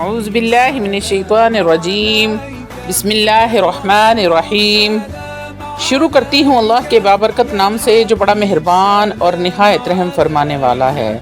اعوذ باللہ من الشیطان الرجیم، بسم اللہ الرحمن الرحیم۔ شروع کرتی ہوں اللہ کے بابرکت نام سے جو بڑا مہربان اور نہایت رحم فرمانے والا ہے۔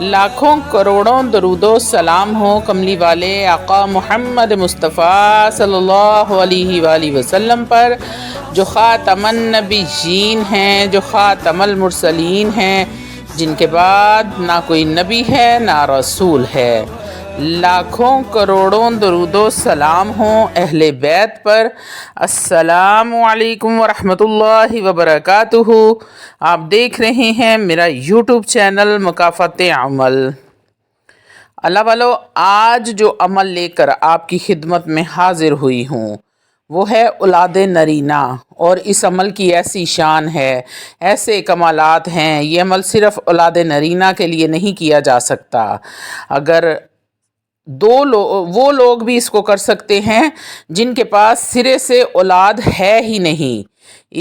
لاکھوں کروڑوں درود و سلام ہو کملی والے آقا محمد مصطفیٰ صلی اللہ علیہ وآلہ وسلم پر، جو خاتم النبیین ہیں، جو خاتم المرسلین ہیں، جن کے بعد نہ کوئی نبی ہے نہ رسول ہے۔ لاکھوں کروڑوں درود و سلام ہوں اہل بیت پر۔ السلام علیکم ورحمۃ اللہ وبرکاتہ۔ آپ دیکھ رہے ہیں میرا یوٹیوب چینل مکافات عمل۔ اللہ والو، آج جو عمل لے کر آپ کی خدمت میں حاضر ہوئی ہوں وہ ہے اولاد نرینہ، اور اس عمل کی ایسی شان ہے، ایسے کمالات ہیں۔ یہ عمل صرف اولاد نرینہ کے لیے نہیں کیا جا سکتا۔ اگر وہ لوگ بھی اس کو کر سکتے ہیں جن کے پاس سرے سے اولاد ہے ہی نہیں،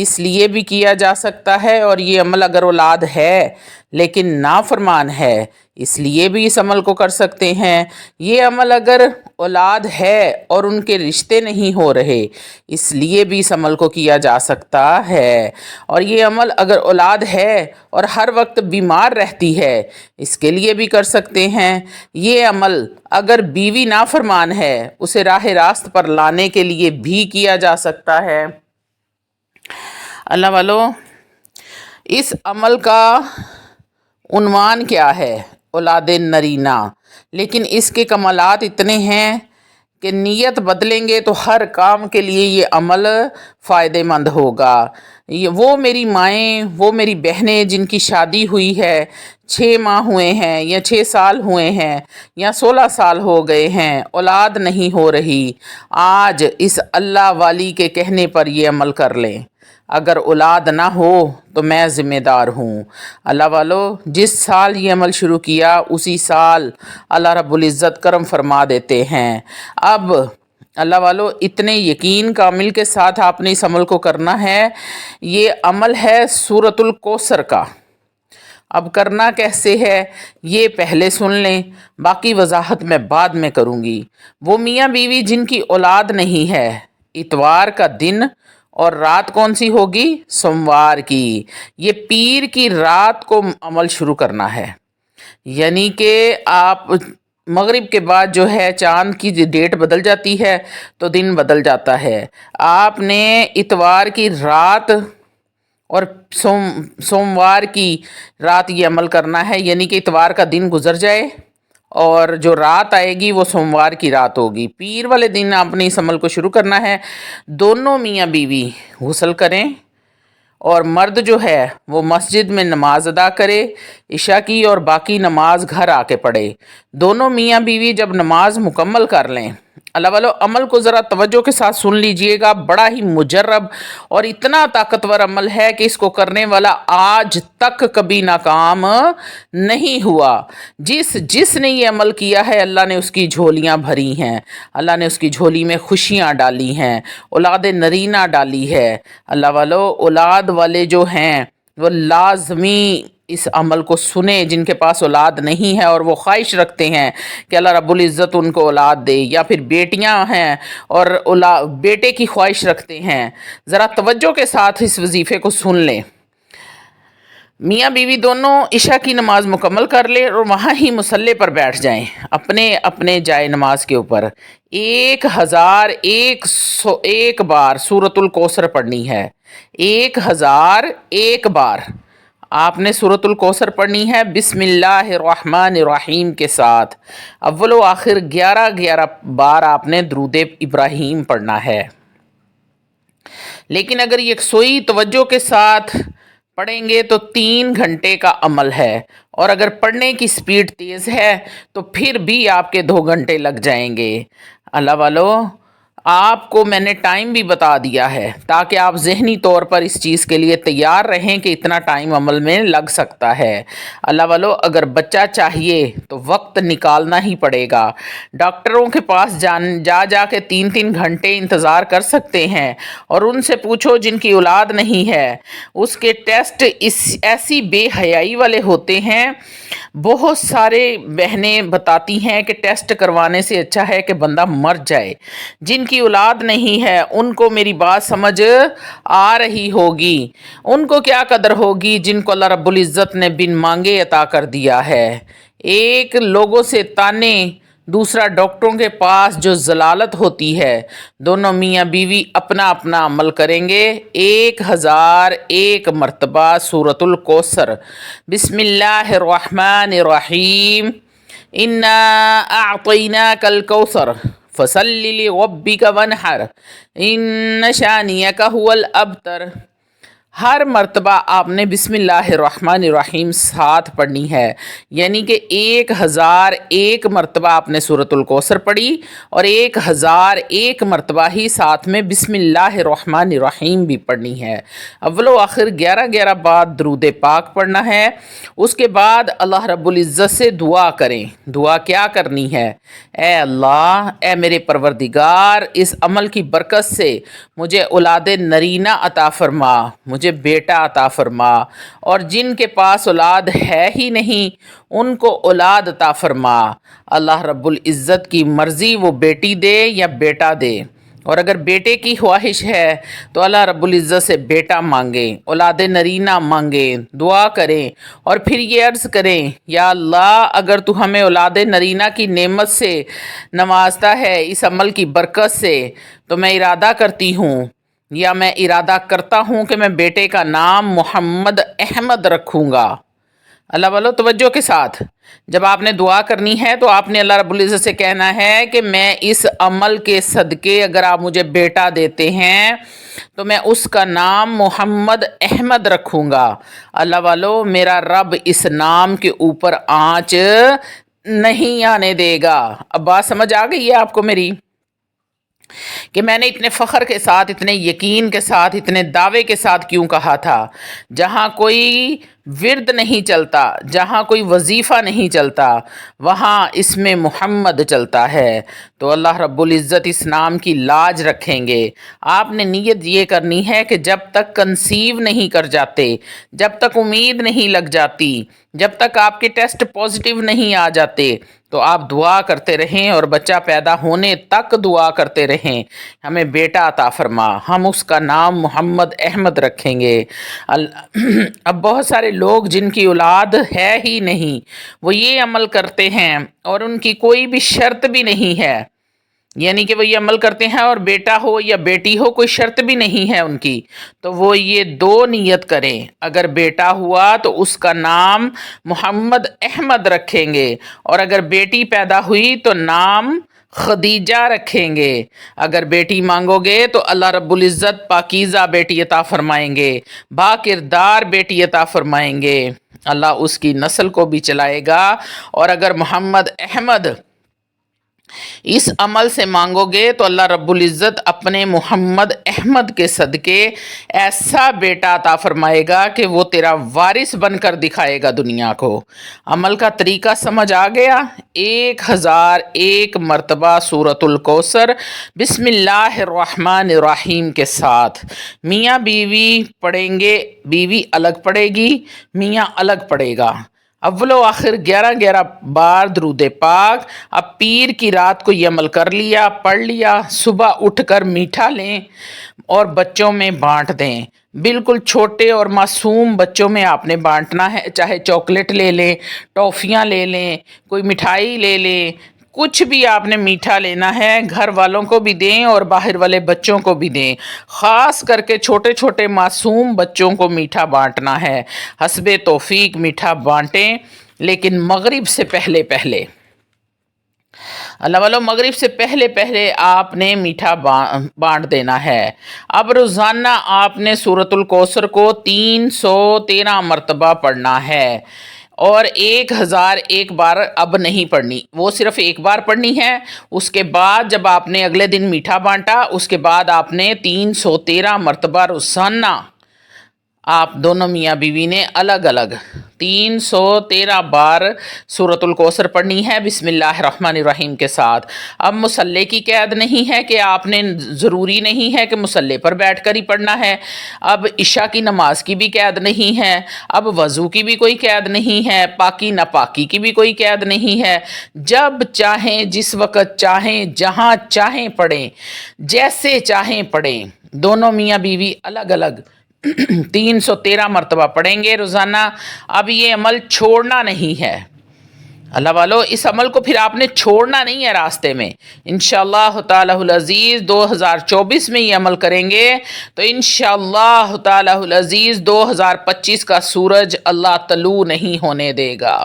اس لیے بھی کیا جا سکتا ہے۔ اور یہ عمل اگر اولاد ہے لیکن نافرمان ہے، اس لیے بھی اس عمل کو کر سکتے ہیں۔ یہ عمل اگر اولاد ہے اور ان کے رشتے نہیں ہو رہے، اس لیے بھی اس عمل کو کیا جا سکتا ہے۔ اور یہ عمل اگر اولاد ہے اور ہر وقت بیمار رہتی ہے، اس کے لیے بھی کر سکتے ہیں۔ یہ عمل اگر بیوی نافرمان ہے، اسے راہ راست پر لانے کے لیے بھی کیا جا سکتا ہے۔ اللہ والو، اس عمل کا عنوان کیا ہے؟ اولاد نرینہ، لیکن اس کے کمالات اتنے ہیں کہ نیت بدلیں گے تو ہر کام کے لیے یہ عمل فائدہ مند ہوگا۔ وہ میری مائیں، وہ میری بہنیں جن کی شادی ہوئی ہے، 6 ماہ ہوئے ہیں یا 6 سال ہوئے ہیں یا 16 سال ہو گئے ہیں، اولاد نہیں ہو رہی، آج اس اللہ والی کے کہنے پر یہ عمل کر لیں۔ اگر اولاد نہ ہو تو میں ذمہ دار ہوں۔ اللہ والو، جس سال یہ عمل شروع کیا اسی سال اللہ رب العزت کرم فرما دیتے ہیں۔ اب اللہ والو، اتنے یقین کامل کے ساتھ آپ نے اس عمل کو کرنا ہے۔ یہ عمل ہے سورۃ الکوثر کا۔ اب کرنا کیسے ہے یہ پہلے سن لیں، باقی وضاحت میں بعد میں کروں گی۔ وہ میاں بیوی جن کی اولاد نہیں ہے، اتوار کا دن اور رات کون سی ہوگی؟ سوموار کی۔ یہ پیر کی رات کو عمل شروع کرنا ہے، یعنی کہ آپ مغرب کے بعد جو ہے چاند کی ڈیٹ بدل جاتی ہے تو دن بدل جاتا ہے۔ آپ نے اتوار کی رات اور سوموار کی رات یہ عمل کرنا ہے، یعنی کہ اتوار کا دن گزر جائے اور جو رات آئے گی وہ سوموار کی رات ہوگی۔ پیر والے دن آپ نے اس عمل کو شروع کرنا ہے۔ دونوں میاں بیوی غسل کریں اور مرد جو ہے وہ مسجد میں نماز ادا کرے، عشاء کی، اور باقی نماز گھر آ کے پڑھے۔ دونوں میاں بیوی جب نماز مکمل کر لیں، اللہ والو عمل کو ذرا توجہ کے ساتھ سن لیجئے گا، بڑا ہی مجرب اور اتنا طاقتور عمل ہے کہ اس کو کرنے والا آج تک کبھی ناکام نہیں ہوا۔ جس نے یہ عمل کیا ہے، اللہ نے اس کی جھولیاں بھری ہیں، اللہ نے اس کی جھولی میں خوشیاں ڈالی ہیں، اولاد نرینہ ڈالی ہے۔ اللہ والو، اولاد والے جو ہیں وہ لازمی اس عمل کو سنیں، جن کے پاس اولاد نہیں ہے اور وہ خواہش رکھتے ہیں کہ اللہ رب العزت ان کو اولاد دے، یا پھر بیٹیاں ہیں اور بیٹے کی خواہش رکھتے ہیں، ذرا توجہ کے ساتھ اس وظیفے کو سن لیں۔ میاں بیوی دونوں عشاء کی نماز مکمل کر لیں اور وہاں ہی مصلی پر بیٹھ جائیں، اپنے اپنے جائے نماز کے اوپر۔ 1001 بار سورۃ الکوثر پڑھنی ہے۔ 1001 بار آپ نے سورۃ الکوثر پڑھنی ہے بسم اللہ الرحمن الرحیم کے ساتھ۔ اول و آخر 11 بار آپ نے درود ابراہیم پڑھنا ہے۔ لیکن اگر یکسوئی توجہ کے ساتھ پڑھیں گے تو 3 گھنٹے کا عمل ہے، اور اگر پڑھنے کی سپیڈ تیز ہے تو پھر بھی آپ کے 2 گھنٹے لگ جائیں گے۔ اللہ والو، آپ کو میں نے ٹائم بھی بتا دیا ہے تاکہ آپ ذہنی طور پر اس چیز کے لیے تیار رہیں کہ اتنا ٹائم عمل میں لگ سکتا ہے۔ اللہ والو، اگر بچہ چاہیے تو وقت نکالنا ہی پڑے گا۔ ڈاکٹروں کے پاس جا کے 3 گھنٹے انتظار کر سکتے ہیں، اور ان سے پوچھو جن کی اولاد نہیں ہے، اس کے ٹیسٹ ایسی بے حیائی والے ہوتے ہیں۔ بہت سارے بہنیں بتاتی ہیں کہ ٹیسٹ کروانے سے اچھا ہے کہ بندہ مر جائے۔ جن کی اولاد نہیں ہے ان کو میری بات سمجھ آ رہی ہوگی، ان کو کیا قدر ہوگی جن کو اللہ رب العزت نے بن مانگے عطا کر دیا ہے۔ ایک لوگوں سے تانے، دوسرا ڈاکٹروں کے پاس جو ضلالت ہوتی ہے۔ دونوں میاں بیوی اپنا اپنا عمل کریں گے۔ 1001 مرتبہ سورۃ الکوثر۔ بسم اللہ الرحمن الرحیم۔ انا اعطیناک الکوثر فصل لربک وانحر ان شانئک هو الابتر۔ ہر مرتبہ آپ نے بسم اللہ الرحمن الرحیم ساتھ پڑھنی ہے، یعنی کہ 1001 مرتبہ آپ نے سورۃ الکوثر پڑھی، اور 1001 مرتبہ ہی ساتھ میں بسم اللہ الرحمن الرحیم بھی پڑھنی ہے۔ اول و آخر 11 بار درود پاک پڑھنا ہے۔ اس کے بعد اللہ رب العزت سے دعا کریں۔ دعا کیا کرنی ہے؟ اے اللہ، اے میرے پروردگار، اس عمل کی برکت سے مجھے اولاد نرینہ عطا فرما، مجھے بیٹا عطا فرما، اور جن کے پاس اولاد ہے ہی نہیں ان کو اولاد عطا فرما۔ اللہ رب العزت کی مرضی وہ بیٹی دے یا بیٹا دے، اور اگر بیٹے کی خواہش ہے تو اللہ رب العزت سے بیٹا مانگیں، اولاد نرینہ مانگیں، دعا کریں، اور پھر یہ عرض کریں یا اللہ اگر تو ہمیں اولاد نرینہ کی نعمت سے نوازتا ہے اس عمل کی برکت سے، تو میں ارادہ کرتی ہوں یا میں ارادہ کرتا ہوں کہ میں بیٹے کا نام محمد احمد رکھوں گا۔ اللہ والو توجہ کے ساتھ، جب آپ نے دعا کرنی ہے تو آپ نے اللہ رب العزت سے کہنا ہے کہ میں اس عمل کے صدقے اگر آپ مجھے بیٹا دیتے ہیں تو میں اس کا نام محمد احمد رکھوں گا۔ اللہ والو، میرا رب اس نام کے اوپر آنچ نہیں آنے دے گا۔ اب بات سمجھ آ گئی ہے آپ کو میری، کہ میں نے اتنے فخر کے ساتھ، اتنے یقین کے ساتھ، اتنے دعوے کے ساتھ کیوں کہا تھا؟ جہاں کوئی ورد نہیں چلتا، جہاں کوئی وظیفہ نہیں چلتا، وہاں اس میں محمد چلتا ہے، تو اللہ رب العزت اس نام کی لاج رکھیں گے۔ آپ نے نیت یہ کرنی ہے کہ جب تک کنسیو نہیں کر جاتے، جب تک امید نہیں لگ جاتی، جب تک آپ کے ٹیسٹ پازیٹیو نہیں آ جاتے، تو آپ دعا کرتے رہیں، اور بچہ پیدا ہونے تک دعا کرتے رہیں ہمیں بیٹا عطا فرما، ہم اس کا نام محمد احمد رکھیں گے۔ اب بہت سارے لوگ جن کی اولاد ہے ہی نہیں وہ یہ عمل کرتے ہیں اور ان کی کوئی بھی شرط بھی نہیں ہے، یعنی کہ وہ یہ عمل کرتے ہیں اور بیٹا ہو یا بیٹی ہو کوئی شرط بھی نہیں ہے ان کی، تو وہ یہ 2 نیت کریں۔ اگر بیٹا ہوا تو اس کا نام محمد احمد رکھیں گے، اور اگر بیٹی پیدا ہوئی تو نام خدیجہ رکھیں گے۔ اگر بیٹی مانگو گے تو اللہ رب العزت پاکیزہ بیٹی عطا فرمائیں گے، با کردار بیٹی عطا فرمائیں گے، اللہ اس کی نسل کو بھی چلائے گا۔ اور اگر محمد احمد اس عمل سے مانگو گے تو اللہ رب العزت اپنے محمد احمد کے صدقے ایسا بیٹا عطا فرمائے گا کہ وہ تیرا وارث بن کر دکھائے گا دنیا کو۔ عمل کا طریقہ سمجھ آ گیا؟ 1001 مرتبہ سورۃ الکوثر بسم اللہ الرحمن الرحیم کے ساتھ میاں بیوی پڑھیں گے، بیوی الگ پڑھے گی، میاں الگ پڑھے گا۔ اول و آخر 11 بار درود پاک۔ اب پیر کی رات کو یہ عمل کر لیا، پڑھ لیا، صبح اٹھ کر میٹھا لیں اور بچوں میں بانٹ دیں۔ بالکل چھوٹے اور معصوم بچوں میں آپ نے بانٹنا ہے، چاہے چاکلیٹ لے لیں، ٹافیاں لے لیں، کوئی مٹھائی لے لیں، کچھ بھی آپ نے میٹھا لینا ہے، گھر والوں کو بھی دیں اور باہر والے بچوں کو بھی دیں۔ خاص کر کے چھوٹے چھوٹے معصوم بچوں کو میٹھا بانٹنا ہے۔ حسب توفیق میٹھا بانٹیں، لیکن مغرب سے پہلے پہلے، اللہ والو مغرب سے پہلے پہلے آپ نے میٹھا بانٹ دینا ہے۔ اب روزانہ آپ نے سورۃ الکوثر کو 313 مرتبہ پڑھنا ہے، اور 1001 بار اب نہیں پڑھنی، وہ صرف ایک بار پڑھنی ہے۔ اس کے بعد جب آپ نے اگلے دن میٹھا بانٹا، اس کے بعد آپ نے 313 مرتبہ روزانہ آپ دونوں میاں بیوی نے الگ الگ 313 بار سورۃ الکوثر پڑھنی ہے بسم اللہ الرحمن الرحیم کے ساتھ۔ اب مصلے کی قید نہیں ہے کہ آپ نے ضروری نہیں ہے کہ مصلے پر بیٹھ کر ہی پڑھنا ہے۔ اب عشاء کی نماز کی بھی قید نہیں ہے، اب وضو کی بھی کوئی قید نہیں ہے، پاکی ناپاکی کی بھی کوئی قید نہیں ہے۔ جب چاہیں، جس وقت چاہیں، جہاں چاہیں پڑھیں، جیسے چاہیں پڑھیں۔ دونوں میاں بیوی الگ الگ 313 مرتبہ پڑھیں گے روزانہ۔ اب یہ عمل چھوڑنا نہیں ہے اللہ والو، اس عمل کو پھر آپ نے چھوڑنا نہیں ہے راستے میں۔ انشاءاللہ تعالی العزیز 2024 میں یہ عمل کریں گے تو انشاءاللہ تعالی العزیز 2025 کا سورج اللہ طلوع نہیں ہونے دے گا۔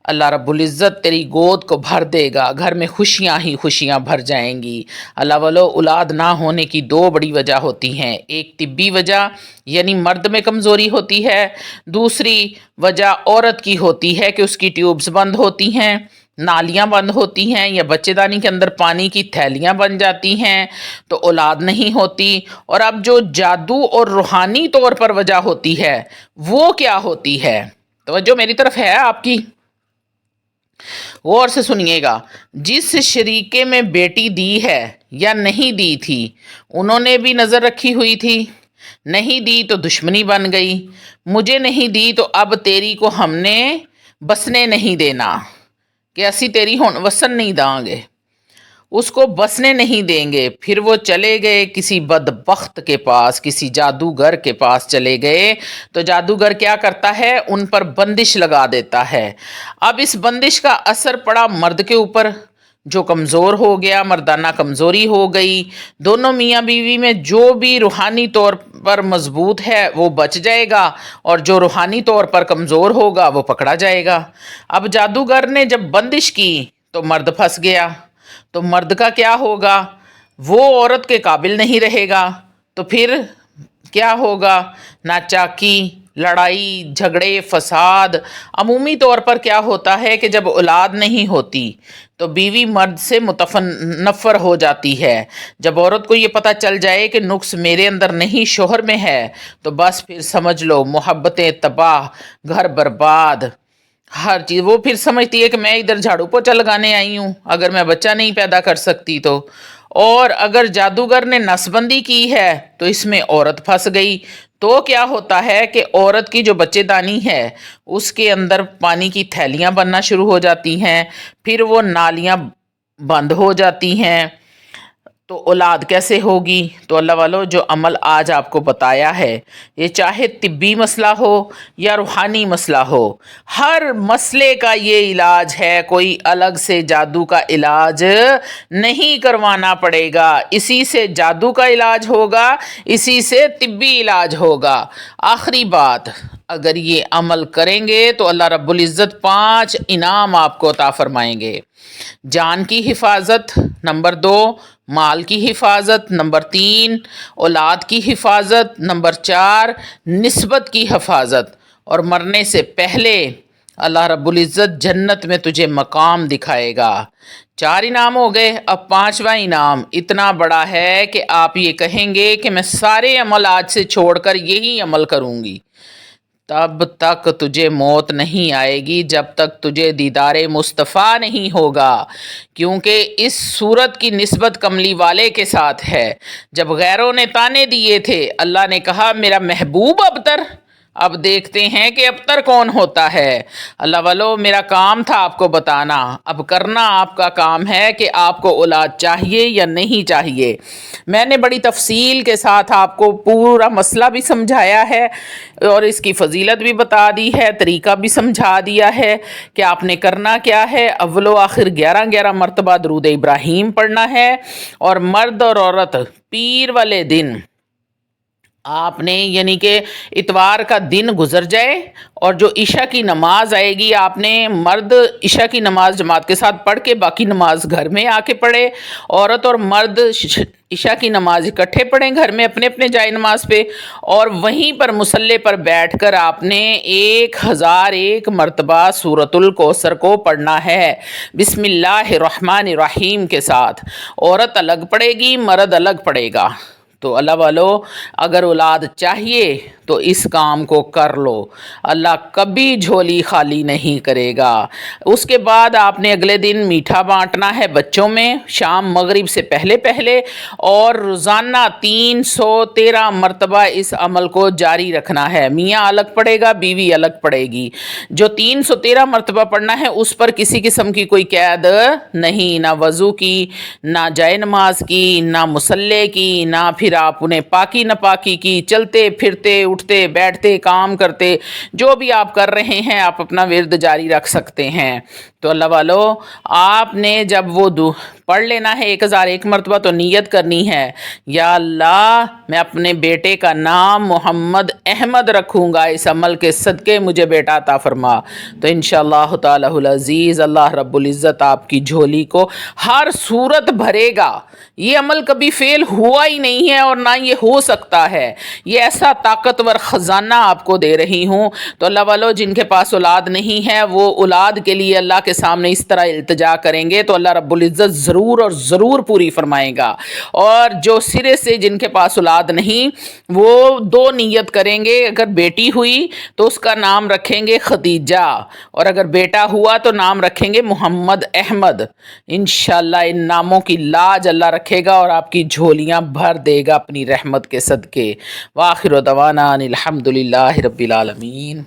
اللہ رب العزت تیری گود کو بھر دے گا، گھر میں خوشیاں ہی خوشیاں بھر جائیں گی۔ اللہ والو، اولاد نہ ہونے کی 2 بڑی وجہ ہوتی ہیں، ایک طبی وجہ یعنی مرد میں کمزوری ہوتی ہے، دوسری وجہ عورت کی ہوتی ہے کہ اس کی ٹیوبز بند ہوتی ہیں، نالیاں بند ہوتی ہیں، یا بچے دانی کے اندر پانی کی تھیلیاں بن جاتی ہیں تو اولاد نہیں ہوتی۔ اور اب جو جادو اور روحانی طور پر وجہ ہوتی ہے وہ کیا ہوتی ہے؟ توجہ میری طرف ہے آپ کی، غور سے سنیے گا۔ جس شریکے میں بیٹی دی ہے یا نہیں دی تھی انہوں نے بھی نظر رکھی ہوئی تھی، نہیں دی تو دشمنی بن گئی، مجھے نہیں دی تو اب تیری کو ہم نے بسنے نہیں دینا کہ اسی تیری ہون وسن نہیں داں گے، اس کو بسنے نہیں دیں گے۔ پھر وہ چلے گئے کسی بدبخت کے پاس، کسی جادوگر کے پاس چلے گئے تو جادوگر کیا کرتا ہے؟ ان پر بندش لگا دیتا ہے۔ اب اس بندش کا اثر پڑا مرد کے اوپر، جو کمزور ہو گیا، مردانہ کمزوری ہو گئی۔ دونوں میاں بیوی میں جو بھی روحانی طور پر مضبوط ہے وہ بچ جائے گا، اور جو روحانی طور پر کمزور ہوگا وہ پکڑا جائے گا۔ اب جادوگر نے جب بندش کی تو مرد پھنس گیا، تو مرد کا کیا ہوگا؟ وہ عورت کے قابل نہیں رہے گا، تو پھر کیا ہوگا؟ ناچاکی، لڑائی جھگڑے، فساد۔ عمومی طور پر کیا ہوتا ہے کہ جب اولاد نہیں ہوتی تو بیوی مرد سے متنفر ہو جاتی ہے۔ جب عورت کو یہ پتہ چل جائے کہ نقص میرے اندر نہیں شوہر میں ہے تو بس پھر سمجھ لو محبتیں تباہ، گھر برباد، ہر چیز۔ وہ پھر سمجھتی ہے کہ میں ادھر جھاڑو پوچھا لگانے آئی ہوں اگر میں بچہ نہیں پیدا کر سکتی تو۔ اور اگر جادوگر نے نس بندی کی ہے تو اس میں عورت پھنس گئی، تو کیا ہوتا ہے کہ عورت کی جو بچے دانی ہے اس کے اندر پانی کی تھیلیاں بننا شروع ہو جاتی ہیں، پھر وہ نالیاں بند ہو جاتی ہیں، تو اولاد کیسے ہوگی؟ تو اللہ والو، جو عمل آج آپ کو بتایا ہے، یہ چاہے طبی مسئلہ ہو یا روحانی مسئلہ ہو، ہر مسئلے کا یہ علاج ہے، کوئی الگ سے جادو کا علاج نہیں کروانا پڑے گا۔ اسی سے جادو کا علاج ہوگا، اسی سے طبی علاج ہوگا۔ آخری بات، اگر یہ عمل کریں گے تو اللہ رب العزت 5 انعام آپ کو عطا فرمائیں گے۔ جان کی حفاظت، نمبر 2 مال کی حفاظت، نمبر 3 اولاد کی حفاظت، نمبر 4 نسبت کی حفاظت، اور مرنے سے پہلے اللہ رب العزت جنت میں تجھے مقام دکھائے گا۔ 4 انعام ہو گئے، اب 5واں انعام اتنا بڑا ہے کہ آپ یہ کہیں گے کہ میں سارے عمل آج سے چھوڑ کر یہی عمل کروں گی۔ تب تک تجھے موت نہیں آئے گی جب تک تجھے دیدار مصطفیٰ نہیں ہوگا، کیونکہ اس صورت کی نسبت کملی والے کے ساتھ ہے۔ جب غیروں نے تانے دیے تھے، اللہ نے کہا میرا محبوب ابتر۔ اب دیکھتے ہیں کہ ابتر کون ہوتا ہے۔ اللہ والو، میرا کام تھا آپ کو بتانا، اب کرنا آپ کا کام ہے کہ آپ کو اولاد چاہیے یا نہیں چاہیے۔ میں نے بڑی تفصیل کے ساتھ آپ کو پورا مسئلہ بھی سمجھایا ہے اور اس کی فضیلت بھی بتا دی ہے، طریقہ بھی سمجھا دیا ہے کہ آپ نے کرنا کیا ہے۔ اول و آخر 11 مرتبہ درود ابراہیم پڑھنا ہے، اور مرد اور عورت پیر والے دن آپ نے یعنی کہ اتوار کا دن گزر جائے اور جو عشاء کی نماز آئے گی آپ نے مرد عشاء کی نماز جماعت کے ساتھ پڑھ کے باقی نماز گھر میں آ کے پڑھے، عورت اور مرد عشاء کی نماز اکٹھے پڑھیں گھر میں اپنے اپنے جائے نماز پہ، اور وہیں پر مصلی پر بیٹھ کر آپ نے 1001 مرتبہ سورۃ الکوثر کو پڑھنا ہے بسم اللہ الرحمن الرحیم کے ساتھ۔ عورت الگ پڑھے گی، مرد الگ پڑھے گا۔ تو اللہ والو، اگر اولاد چاہیے تو اس کام کو کر لو، اللہ کبھی جھولی خالی نہیں کرے گا۔ اس کے بعد آپ نے اگلے دن میٹھا بانٹنا ہے بچوں میں شام مغرب سے پہلے پہلے، اور روزانہ 313 مرتبہ اس عمل کو جاری رکھنا ہے۔ میاں الگ پڑھے گا، بیوی الگ پڑھے گی۔ جو 313 مرتبہ پڑھنا ہے اس پر کسی قسم کی کوئی قید نہیں، نہ وضو کی، نہ جائے نماز کی، نہ مصلی کی، نہ پھر آپ انہیں پاکی ناپاکی کی، چلتے پھرتے اٹھتے بیٹھتے کام کرتے جو بھی آپ کر رہے ہیں آپ اپنا ورد جاری رکھ سکتے ہیں۔ تو اللہ والو، آپ نے جب وہ پڑھ لینا ہے 1001 مرتبہ تو نیت کرنی ہے، یا اللہ میں اپنے بیٹے کا نام محمد احمد رکھوں گا، اس عمل کے صدقے مجھے بیٹا عطا فرما۔ تو انشاءاللہ تعالی العزیز اللہ رب العزت آپ کی جھولی کو ہر صورت بھرے گا۔ یہ عمل کبھی فیل ہوا ہی نہیں ہے اور نہ یہ ہو سکتا ہے، یہ ایسا طاقتور خزانہ آپ کو دے رہی ہوں۔ تو اللہ والو، جن کے پاس اولاد نہیں ہے وہ اولاد کے لیے اللہ کے سامنے اس طرح التجا کریں گے تو اللہ رب العزت ضرور اور ضرور پوری فرمائے گا۔ اور جو سرے سے جن کے پاس اولاد نہیں وہ 2 نیت کریں گے، اگر بیٹی ہوئی تو اس کا نام رکھیں گے خدیجہ، اور اگر بیٹا ہوا تو نام رکھیں گے محمد احمد۔ انشاءاللہ ان ناموں کی لاج اللہ رکھے گا اور آپ کی جھولیاں بھر دے گا اپنی رحمت کے صدقے۔ وآخر دعوانا ان الحمدللہ رب العالمین۔